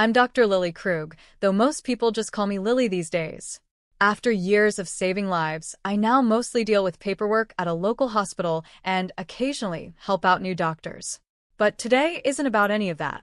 I'm Dr. Lily Krug, though most people just call me Lily these days. After years of saving lives, I now mostly deal with paperwork at a local hospital and occasionally help out new doctors. But today isn't about any of that.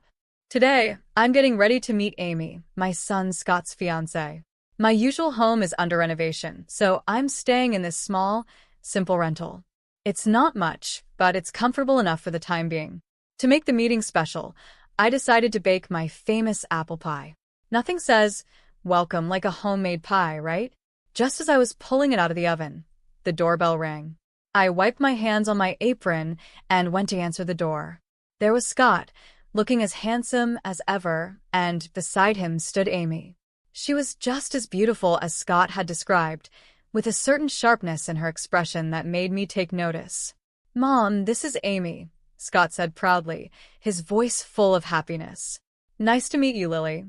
Today, I'm getting ready to meet Amy, my son Scott's fiancée. My usual home is under renovation, so I'm staying in this small, simple rental. It's not much, but it's comfortable enough for the time being. To make the meeting special, I decided to bake my famous apple pie. Nothing says, welcome like a homemade pie, right? Just as I was pulling it out of the oven, the doorbell rang. I wiped my hands on my apron and went to answer the door. There was Scott, looking as handsome as ever, and beside him stood Amy. She was just as beautiful as Scott had described, with a certain sharpness in her expression that made me take notice. "Mom, this is Amy," Scott said proudly, his voice full of happiness. "Nice to meet you, Lily,"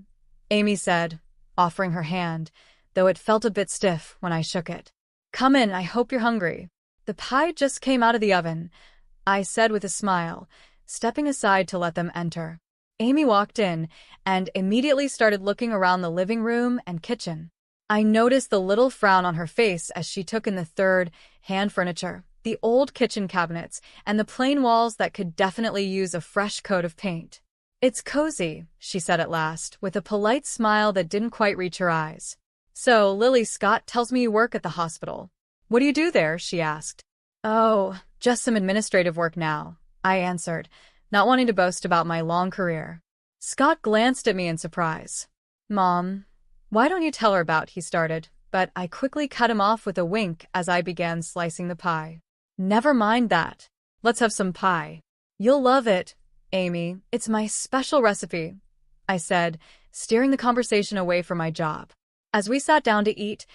Amy said, offering her hand, though it felt a bit stiff when I shook it. "Come in, I hope you're hungry." "The pie just came out of the oven," I said with a smile, stepping aside to let them enter. Amy walked in and immediately started looking around the living room and kitchen. I noticed the little frown on her face as she took in the third-hand furniture, the old kitchen cabinets, and the plain walls that could definitely use a fresh coat of paint. "It's cozy," she said at last, with a polite smile that didn't quite reach her eyes. "So, Lily, Scott tells me you work at the hospital. What do you do there?" she asked. "Oh, just some administrative work now," I answered, not wanting to boast about my long career. Scott glanced at me in surprise. "Mom, why don't you tell her about," he started, but I quickly cut him off with a wink as I began slicing the pie. "Never mind that. Let's have some pie. You'll love it, Amy. It's my special recipe," I said, steering the conversation away from my job. As we sat down to eat,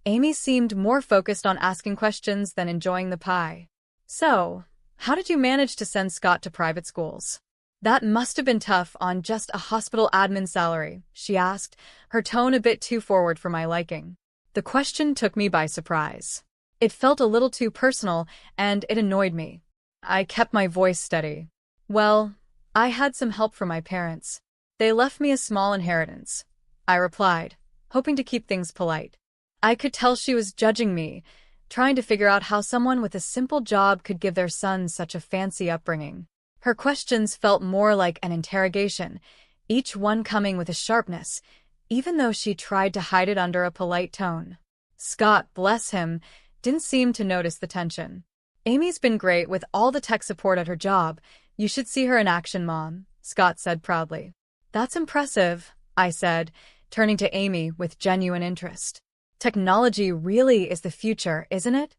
Amy seemed more focused on asking questions than enjoying the pie. "So, how did you manage to send Scott to private schools? That must have been tough on just a hospital admin salary," she asked, her tone a bit too forward for my liking. The question took me by surprise. It felt a little too personal, and it annoyed me. I kept my voice steady. "Well, I had some help from my parents. They left me a small inheritance," I replied, hoping to keep things polite. I could tell she was judging me, trying to figure out how someone with a simple job could give their son such a fancy upbringing. Her questions felt more like an interrogation, each one coming with a sharpness, even though she tried to hide it under a polite tone. Scott, bless him, didn't seem to notice the tension. "Amy's been great with all the tech support at her job. You should see her in action, Mom," Scott said proudly. "That's impressive," I said, turning to Amy with genuine interest. "Technology really is the future, isn't it?"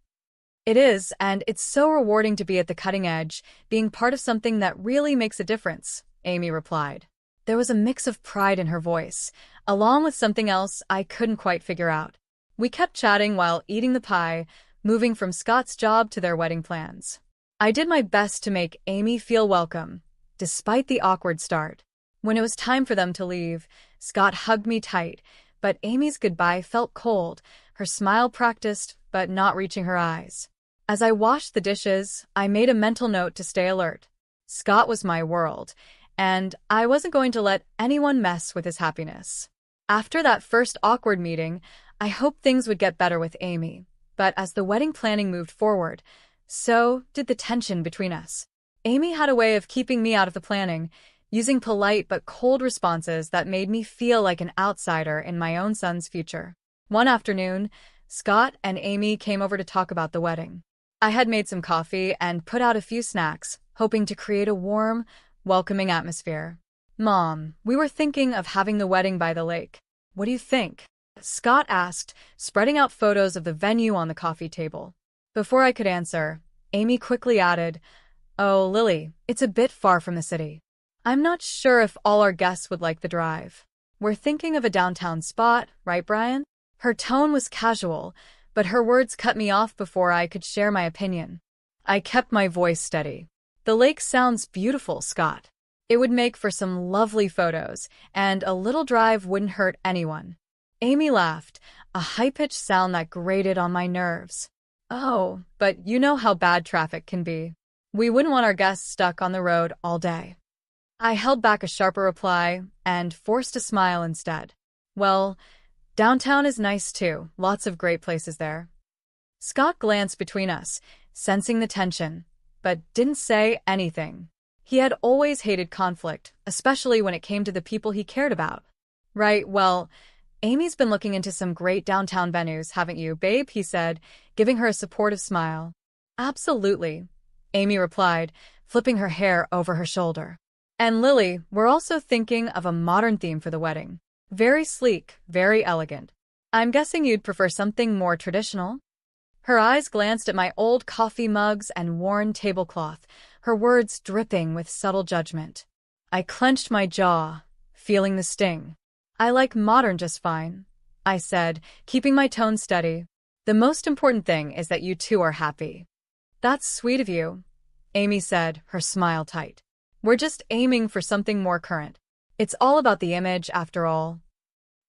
"It is, and it's so rewarding to be at the cutting edge, being part of something that really makes a difference," Amy replied. There was a mix of pride in her voice, along with something else I couldn't quite figure out. We kept chatting while eating the pie, moving from Scott's job to their wedding plans. I did my best to make Amy feel welcome, despite the awkward start. When it was time for them to leave, Scott hugged me tight, but Amy's goodbye felt cold, her smile practiced but not reaching her eyes. As I washed the dishes, I made a mental note to stay alert. Scott was my world, and I wasn't going to let anyone mess with his happiness. After that first awkward meeting, I hoped things would get better with Amy, but as the wedding planning moved forward, so did the tension between us. Amy had a way of keeping me out of the planning, using polite but cold responses that made me feel like an outsider in my own son's future. One afternoon, Scott and Amy came over to talk about the wedding. I had made some coffee and put out a few snacks, hoping to create a warm, welcoming atmosphere. "Mom, we were thinking of having the wedding by the lake. What do you think?" Scott asked, spreading out photos of the venue on the coffee table. Before I could answer, Amy quickly added, "Oh, Lily, it's a bit far from the city. I'm not sure if all our guests would like the drive. We're thinking of a downtown spot, right, Brian?" Her tone was casual, but her words cut me off before I could share my opinion. I kept my voice steady. "The lake sounds beautiful, Scott. It would make for some lovely photos, and a little drive wouldn't hurt anyone." Amy laughed, a high-pitched sound that grated on my nerves. "Oh, but you know how bad traffic can be. We wouldn't want our guests stuck on the road all day." I held back a sharper reply and forced a smile instead. Well, downtown is nice too, lots of great places there. Scott glanced between us, sensing the tension, but didn't say anything. He had always hated conflict, especially when it came to the people he cared about. Right, well, Amy's been looking into some great downtown venues, haven't you, babe? He said, giving her a supportive smile. Absolutely, Amy replied, flipping her hair over her shoulder. And Lily, we're also thinking of a modern theme for the wedding. Very sleek, very elegant. I'm guessing you'd prefer something more traditional? Her eyes glanced at my old coffee mugs and worn tablecloth, her words dripping with subtle judgment. I clenched my jaw, feeling the sting. I like modern just fine, I said, keeping my tone steady. The most important thing is that you two are happy. That's sweet of you, Amy said, her smile tight. We're just aiming for something more current. It's all about the image, after all.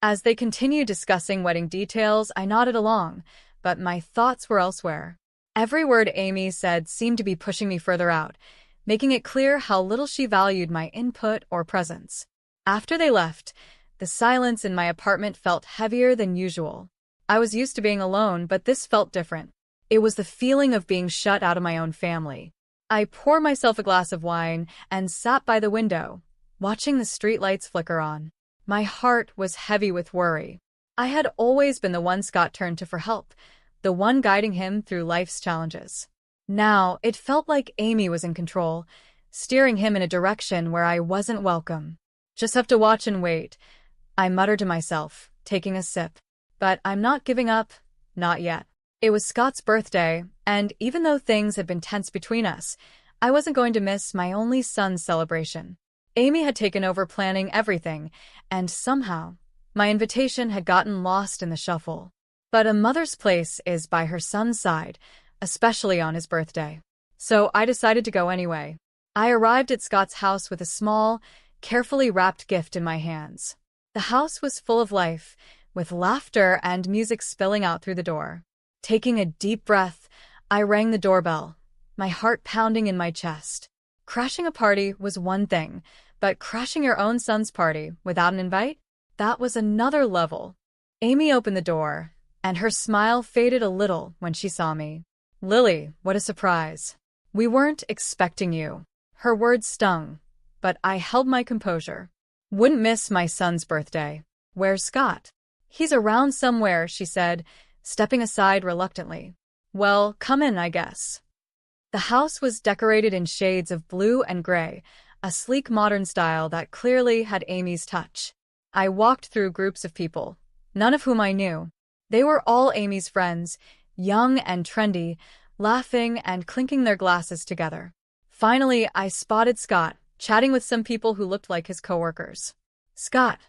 As they continued discussing wedding details, I nodded along, but my thoughts were elsewhere. Every word Amy said seemed to be pushing me further out, making it clear how little she valued my input or presence. After they left, the silence in my apartment felt heavier than usual. I was used to being alone, but this felt different. It was the feeling of being shut out of my own family. I poured myself a glass of wine and sat by the window, watching the streetlights flicker on. My heart was heavy with worry. I had always been the one Scott turned to for help, the one guiding him through life's challenges. Now, it felt like Amy was in control, steering him in a direction where I wasn't welcome. Just have to watch and wait, I muttered to myself, taking a sip. But I'm not giving up, not yet. It was Scott's birthday, and even though things had been tense between us, I wasn't going to miss my only son's celebration. Amy had taken over planning everything, and somehow, my invitation had gotten lost in the shuffle. But a mother's place is by her son's side, especially on his birthday. So I decided to go anyway. I arrived at Scott's house with a small, carefully wrapped gift in my hands. The house was full of life, with laughter and music spilling out through the door. Taking a deep breath, I rang the doorbell, my heart pounding in my chest. Crashing a party was one thing, but crashing your own son's party without an invite? That was another level. Amy opened the door, and her smile faded a little when she saw me. Lily, what a surprise. We weren't expecting you. Her words stung, but I held my composure. Wouldn't miss my son's birthday. Where's Scott? He's around somewhere, she said, stepping aside reluctantly. Well, come in, I guess. The house was decorated in shades of blue and gray, a sleek modern style that clearly had Amy's touch. I walked through groups of people, none of whom I knew. They were all Amy's friends, young and trendy, laughing and clinking their glasses together. Finally, I spotted Scott, chatting with some people who looked like his coworkers. Scott,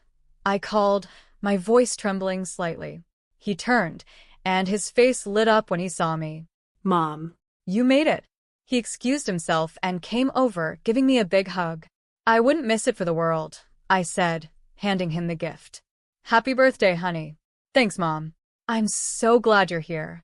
I called, my voice trembling slightly. He turned, and his face lit up when he saw me. Mom. You made it. He excused himself and came over, giving me a big hug. I wouldn't miss it for the world, I said, handing him the gift. Happy birthday, honey. Thanks, Mom. I'm so glad you're here.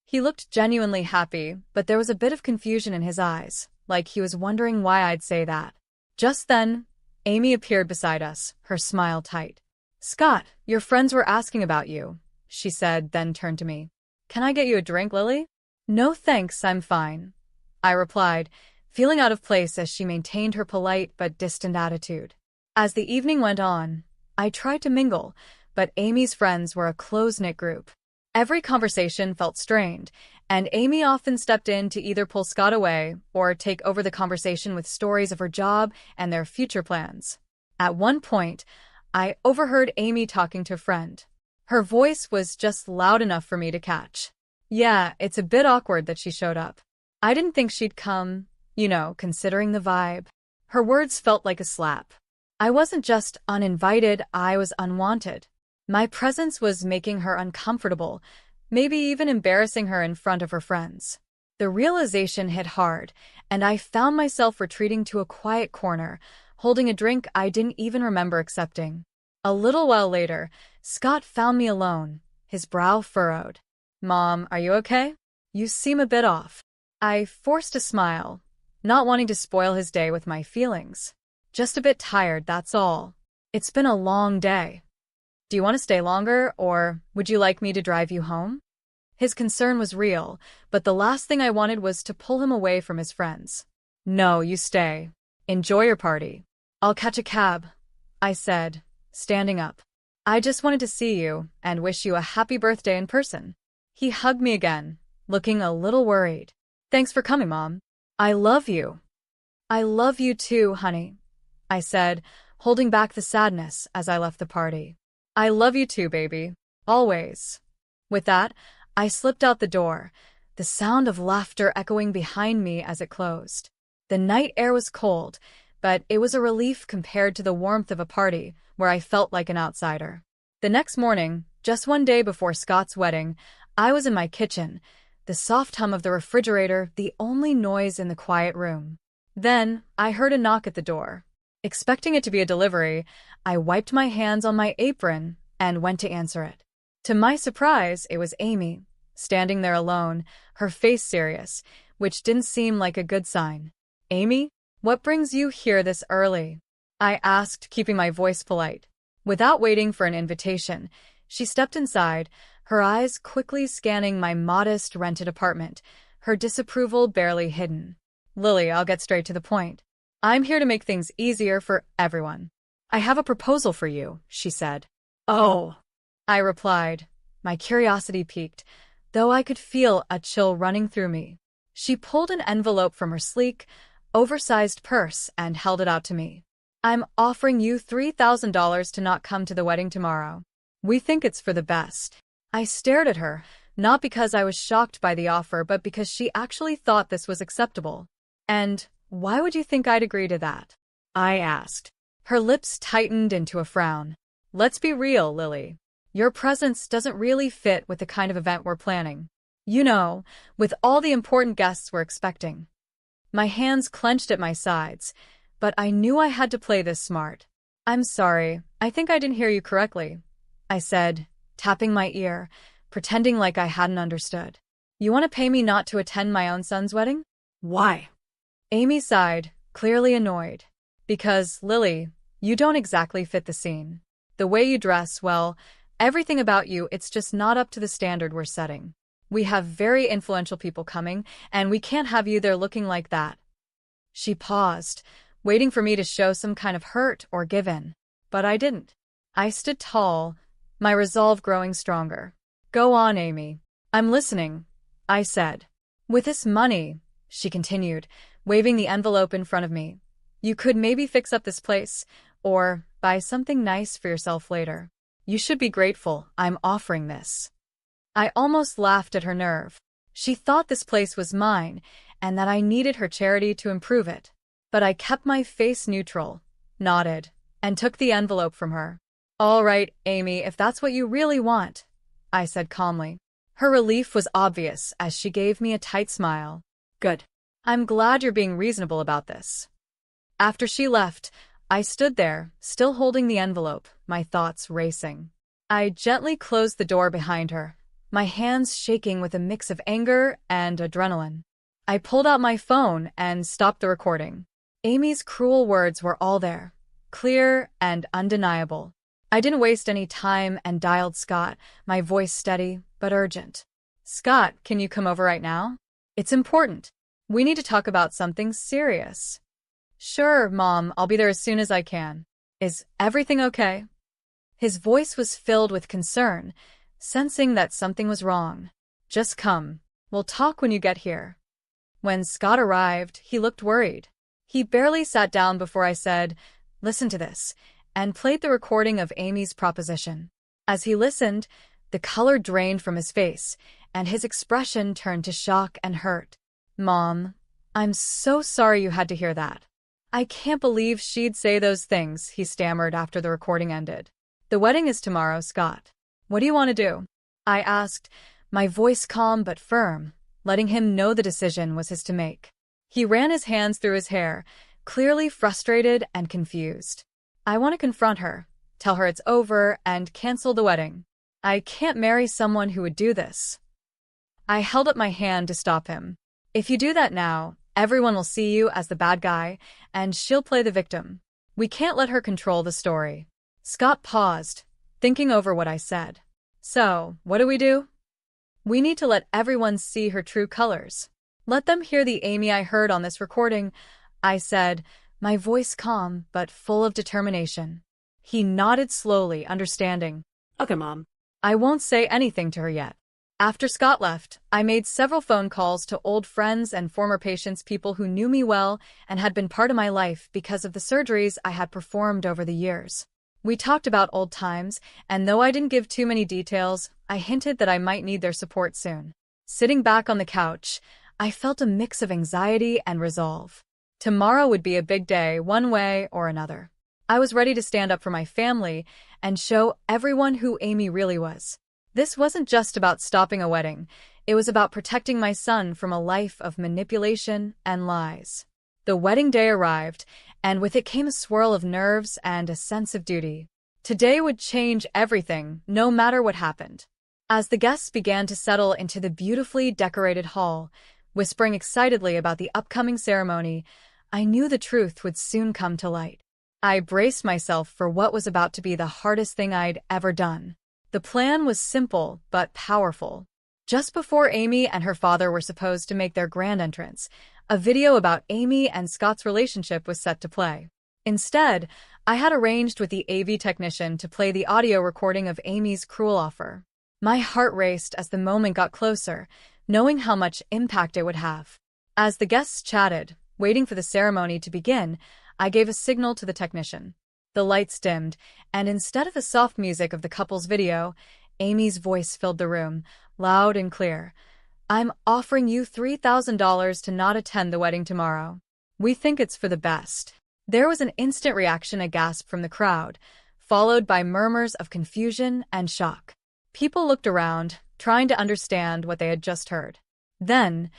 He looked genuinely happy, but there was a bit of confusion in his eyes, like he was wondering why I'd say that. Just then, Amy appeared beside us, her smile tight. Scott, your friends were asking about you, she said, then turned to me. Can I get you a drink, Lily? No thanks, I'm fine, I replied, feeling out of place as she maintained her polite but distant attitude. As the evening went on, I tried to mingle, but Amy's friends were a close-knit group. Every conversation felt strained, and Amy often stepped in to either pull Scott away or take over the conversation with stories of her job and their future plans. At one point, I overheard Amy talking to a friend. Her voice was just loud enough for me to catch. Yeah, it's a bit awkward that she showed up. I didn't think she'd come, considering the vibe. Her words felt like a slap. I wasn't just uninvited, I was unwanted. My presence was making her uncomfortable, maybe even embarrassing her in front of her friends. The realization hit hard, and I found myself retreating to a quiet corner, holding a drink I didn't even remember accepting. A little while later, Scott found me alone, his brow furrowed. Mom, are you okay? You seem a bit off. I forced a smile, not wanting to spoil his day with my feelings. Just a bit tired, that's all. It's been a long day. Do you want to stay longer, or would you like me to drive you home? His concern was real, but the last thing I wanted was to pull him away from his friends. No, you stay. Enjoy your party. I'll catch a cab, I said, standing up. I just wanted to see you and wish you a happy birthday in person. He hugged me again, looking a little worried. Thanks for coming, Mom. I love you. I love you too, honey, I said, holding back the sadness as I left the party. I love you too, baby. Always. With that, I slipped out the door, the sound of laughter echoing behind me as it closed. The night air was cold, but it was a relief compared to the warmth of a party where I felt like an outsider. The next morning, just one day before Scott's wedding, I was in my kitchen, the soft hum of the refrigerator the only noise in the quiet room. Then, I heard a knock at the door. Expecting it to be a delivery, I wiped my hands on my apron and went to answer it. To my surprise, it was Amy, standing there alone, her face serious, which didn't seem like a good sign. Amy, what brings you here this early? I asked, keeping my voice polite. Without waiting for an invitation, she stepped inside, her eyes quickly scanning my modest rented apartment, her disapproval barely hidden. Lily, I'll get straight to the point. I'm here to make things easier for everyone. I have a proposal for you, she said. Oh, I replied, my curiosity piqued, though I could feel a chill running through me. She pulled an envelope from her sleek, oversized purse and held it out to me. I'm offering you $3,000 to not come to the wedding tomorrow. We think it's for the best. I stared at her, not because I was shocked by the offer, but because she actually thought this was acceptable. And why would you think I'd agree to that? I asked. Her lips tightened into a frown. Let's be real, Lily. Your presence doesn't really fit with the kind of event we're planning. You know, with all the important guests we're expecting. My hands clenched at my sides, but I knew I had to play this smart. I'm sorry, I think I didn't hear you correctly, I said, tapping my ear, pretending like I hadn't understood. You want to pay me not to attend my own son's wedding? Why? Amy sighed, clearly annoyed. Because, Lily, you don't exactly fit the scene. The way you dress, well, everything about you, it's just not up to the standard we're setting. We have very influential people coming, and we can't have you there looking like that. She paused, waiting for me to show some kind of hurt or give in. But I didn't. I stood tall, my resolve growing stronger. Go on, Amy. I'm listening, I said. With this money, she continued, waving the envelope in front of me, you could maybe fix up this place, or buy something nice for yourself later. You should be grateful I'm offering this. I almost laughed at her nerve. She thought this place was mine, and that I needed her charity to improve it. But I kept my face neutral, nodded, and took the envelope from her. All right, Amy, if that's what you really want, I said calmly. Her relief was obvious as she gave me a tight smile. Good. I'm glad you're being reasonable about this. After she left, I stood there, still holding the envelope, my thoughts racing. I gently closed the door behind her, my hands shaking with a mix of anger and adrenaline. I pulled out my phone and stopped the recording. Amy's cruel words were all there, clear and undeniable. I didn't waste any time and dialed Scott, my voice steady but urgent. Scott, can you come over right now? It's important. We need to talk about something serious. Sure, Mom, I'll be there as soon as I can. Is everything okay? His voice was filled with concern, sensing that something was wrong. Just come. We'll talk when you get here. When Scott arrived, he looked worried. He barely sat down before I said, listen to this, and played the recording of Amy's proposition. As he listened, the color drained from his face, and his expression turned to shock and hurt. Mom, I'm so sorry you had to hear that. I can't believe she'd say those things, he stammered after the recording ended. The wedding is tomorrow, Scott. What do you want to do? I asked, my voice calm but firm, letting him know the decision was his to make. He ran his hands through his hair, clearly frustrated and confused. I want to confront her, tell her it's over, and cancel the wedding. I can't marry someone who would do this. I held up my hand to stop him. If you do that now, everyone will see you as the bad guy, and she'll play the victim. We can't let her control the story. Scott paused, thinking over what I said. So, what do? We need to let everyone see her true colors. Let them hear the Amy I heard on this recording, I said, my voice calm but full of determination. He nodded slowly, understanding. Okay, Mom. I won't say anything to her yet. After Scott left, I made several phone calls to old friends and former patients, people who knew me well and had been part of my life because of the surgeries I had performed over the years. We talked about old times, and though I didn't give too many details, I hinted that I might need their support soon. Sitting back on the couch, I felt a mix of anxiety and resolve. Tomorrow would be a big day, one way or another. I was ready to stand up for my family and show everyone who Amy really was. This wasn't just about stopping a wedding. It was about protecting my son from a life of manipulation and lies. The wedding day arrived, and with it came a swirl of nerves and a sense of duty. Today would change everything, no matter what happened. As the guests began to settle into the beautifully decorated hall, whispering excitedly about the upcoming ceremony, I knew the truth would soon come to light. I braced myself for what was about to be the hardest thing I'd ever done. The plan was simple but powerful. Just before Amy and her father were supposed to make their grand entrance, a video about Amy and Scott's relationship was set to play. Instead, I had arranged with the AV technician to play the audio recording of Amy's cruel offer. My heart raced as the moment got closer, knowing how much impact it would have. As the guests chatted, waiting for the ceremony to begin, I gave a signal to the technician. The lights dimmed, and instead of the soft music of the couple's video, Amy's voice filled the room, loud and clear. I'm offering you $3,000 to not attend the wedding tomorrow. We think it's for the best. There was an instant reaction, a gasp from the crowd, followed by murmurs of confusion and shock. People looked around, trying to understand what they had just heard. Then,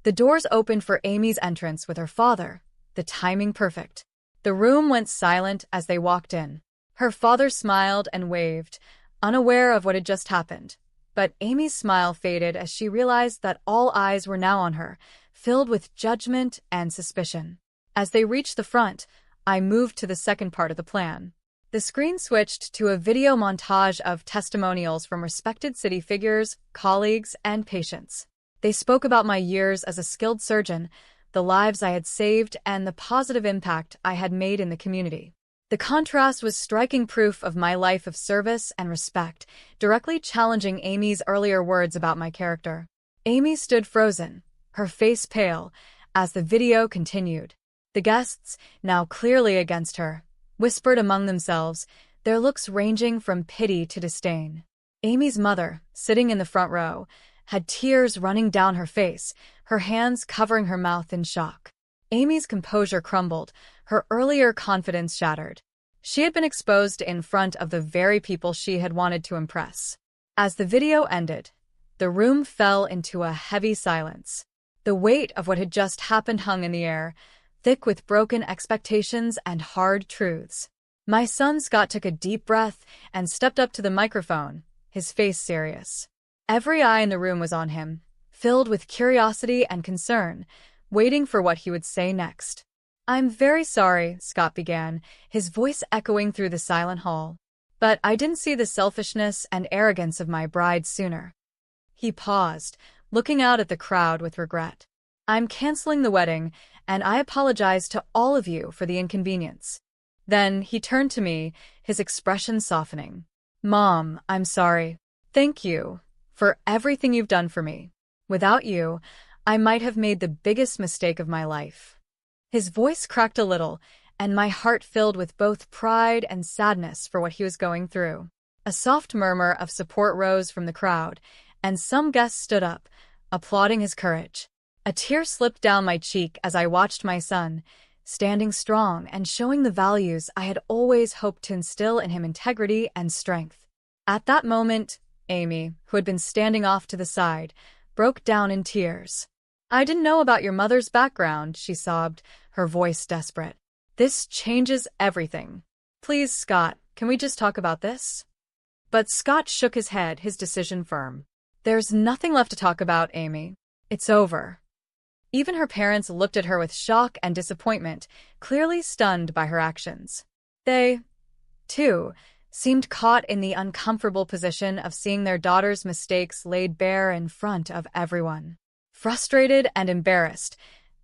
the doors opened for Amy's entrance with her father, the timing perfect. The room went silent as they walked in. Her father smiled and waved, unaware of what had just happened. But Amy's smile faded as she realized that all eyes were now on her, filled with judgment and suspicion. As they reached the front, I moved to the second part of the plan. The screen switched to a video montage of testimonials from respected city figures, colleagues, and patients. They spoke about my years as a skilled surgeon, the lives I had saved, and the positive impact I had made in the community. The contrast was striking proof of my life of service and respect, directly challenging Amy's earlier words about my character. Amy stood frozen, her face pale, as the video continued. The guests, now clearly against her, whispered among themselves, their looks ranging from pity to disdain. Amy's mother, sitting in the front row, had tears running down her face, her hands covering her mouth in shock. Amy's composure crumbled, her earlier confidence shattered. She had been exposed in front of the very people she had wanted to impress. As the video ended, the room fell into a heavy silence. The weight of what had just happened hung in the air, thick with broken expectations and hard truths. My son Scott took a deep breath and stepped up to the microphone, his face serious. Every eye in the room was on him, filled with curiosity and concern, waiting for what he would say next. I'm very sorry, Scott began, his voice echoing through the silent hall. But I didn't see the selfishness and arrogance of my bride sooner. He paused, looking out at the crowd with regret. I'm canceling the wedding, and I apologize to all of you for the inconvenience. Then he turned to me, his expression softening. Mom, I'm sorry. Thank you for everything you've done for me. Without you, I might have made the biggest mistake of my life. His voice cracked a little, and my heart filled with both pride and sadness for what he was going through. A soft murmur of support rose from the crowd, and some guests stood up, applauding his courage. A tear slipped down my cheek as I watched my son, standing strong and showing the values I had always hoped to instill in him: integrity and strength. At that moment, Amy, who had been standing off to the side, broke down in tears. I didn't know about your mother's background, she sobbed, her voice desperate. This changes everything. Please, Scott, can we just talk about this? But Scott shook his head, his decision firm. There's nothing left to talk about, Amy. It's over. Even her parents looked at her with shock and disappointment, clearly stunned by her actions. They, too, seemed caught in the uncomfortable position of seeing their daughter's mistakes laid bare in front of everyone. Frustrated and embarrassed,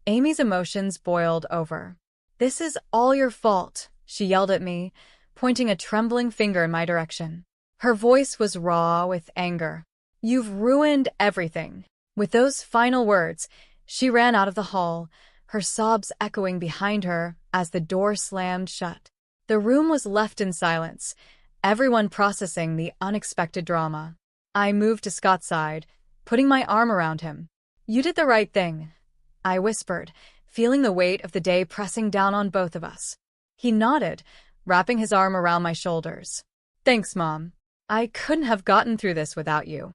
Amy's emotions boiled over. "This is all your fault," she yelled at me, pointing a trembling finger in my direction. Her voice was raw with anger. "You've ruined everything." With those final words, she ran out of the hall, her sobs echoing behind her as the door slammed shut. The room was left in silence, everyone processing the unexpected drama. I moved to Scott's side, putting my arm around him. "You did the right thing," I whispered, feeling the weight of the day pressing down on both of us. He nodded, wrapping his arm around my shoulders. "Thanks, Mom. I couldn't have gotten through this without you."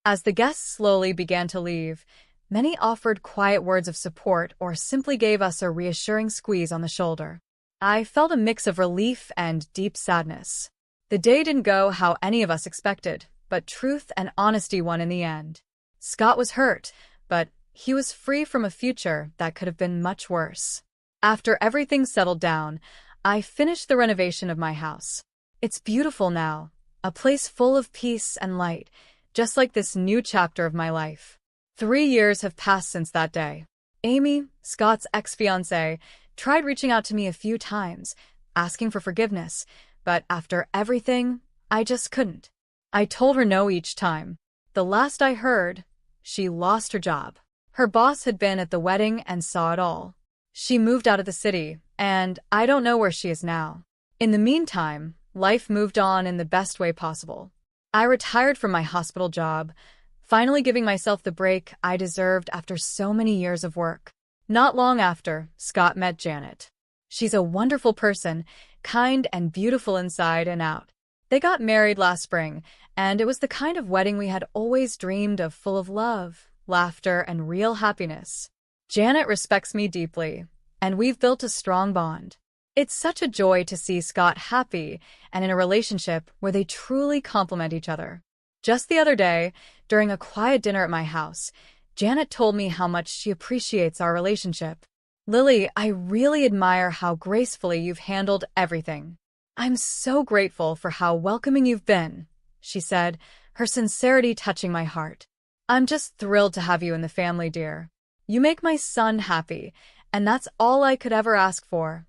As the guests slowly began to leave, many offered quiet words of support or simply gave us a reassuring squeeze on the shoulder. I felt a mix of relief and deep sadness. The day didn't go how any of us expected, but truth and honesty won in the end. Scott was hurt, but he was free from a future that could have been much worse. After everything settled down, I finished the renovation of my house. It's beautiful now, a place full of peace and light, just like this new chapter of my life. 3 years have passed since that day. Amy, Scott's ex-fiancée, tried reaching out to me a few times, asking for forgiveness, but after everything, I just couldn't. I told her no each time. The last I heard, she lost her job. Her boss had been at the wedding and saw it all. She moved out of the city, and I don't know where she is now. In the meantime, life moved on in the best way possible. I retired from my hospital job, finally giving myself the break I deserved after so many years of work. Not long after, Scott met Janet. She's a wonderful person, kind and beautiful inside and out. They got married last spring, and it was the kind of wedding we had always dreamed of, full of love, laughter, and real happiness. Janet respects me deeply, and we've built a strong bond. It's such a joy to see Scott happy and in a relationship where they truly complement each other. Just the other day, during a quiet dinner at my house, Janet told me how much she appreciates our relationship. "Lily, I really admire how gracefully you've handled everything. I'm so grateful for how welcoming you've been," she said, her sincerity touching my heart. "I'm just thrilled to have you in the family, dear. You make my son happy, and that's all I could ever ask for,"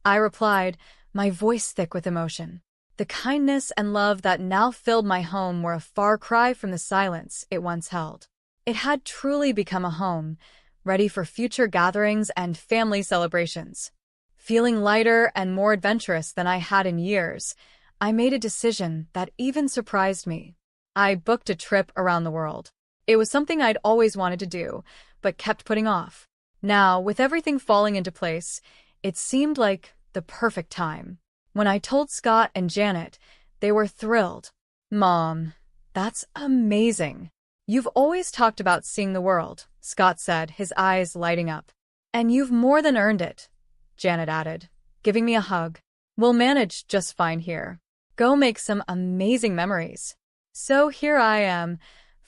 I replied, my voice thick with emotion. The kindness and love that now filled my home were a far cry from the silence it once held. It had truly become a home, ready for future gatherings and family celebrations. Feeling lighter and more adventurous than I had in years, I made a decision that even surprised me. I booked a trip around the world. It was something I'd always wanted to do, but kept putting off. Now, with everything falling into place, it seemed like the perfect time. When I told Scott and Janet, they were thrilled. "Mom, that's amazing. You've always talked about seeing the world," Scott said, his eyes lighting up. "And you've more than earned it," Janet added, giving me a hug. "We'll manage just fine here. Go make some amazing memories." So here I am,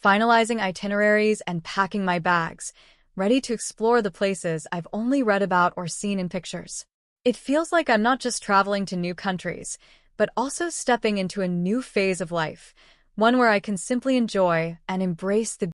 finalizing itineraries and packing my bags, ready to explore the places I've only read about or seen in pictures. It feels like I'm not just traveling to new countries, but also stepping into a new phase of life, one where I can simply enjoy and embrace the